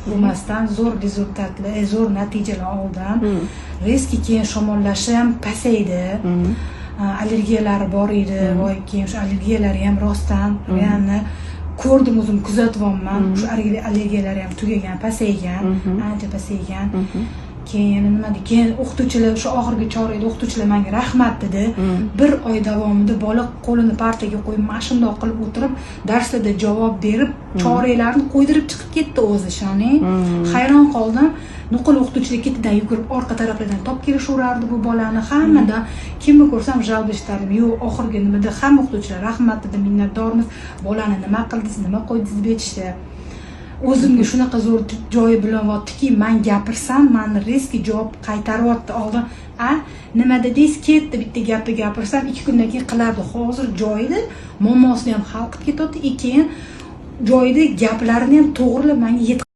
bo'lmasdan zo'r rezultatli, zo'r natijalar oldim. Rezki keyin shamollashim pasaydi. Allergiyalari bor edi, voy keyin o'sha allergiyalari ham rostdan yana ko'rdim, o'zim kuzatyapman. O'sha allergiyalari ham tugagan, pasaygan, ancha pasaygan. Keyin nima dedi? Keyin o'qituvchilar, o'sha oxirgi chorakda o'qituvchilar menga rahmat dedi. Bir oy davomida bola qo'lini partaga qo'yib, mana shundoq qilib o'tirib, darslarda javob berib, choraklarni qo'ydirib chiqib ketdi o'zi, ishoning. Hayron qoldim. Nuqul o'qituvchilar ketidan yugurib, orqa taraflardan top kelishaverardi bu bolani. Hammadan kimni ko'rsam jalb eshitdim. Yo'q, oxirgi nimada hamma o'qituvchilar rahmat dedi, minnatdormiz. Bolani nima qildingiz, nima qo'ydingiz deb aytishdi. O'zimga shunaqa zo'r joyi bilyaptiki, men gapirsam, meni rezki javob qaytaryapti. Oldin, nima dedingiz, ketdi, bitta gapni gapirsam, 2 kundan keyin qilardi. Hozir joyida muammosini ham hal qilib ketyapti, keyin joyida gaplarini ham to'g'rilab menga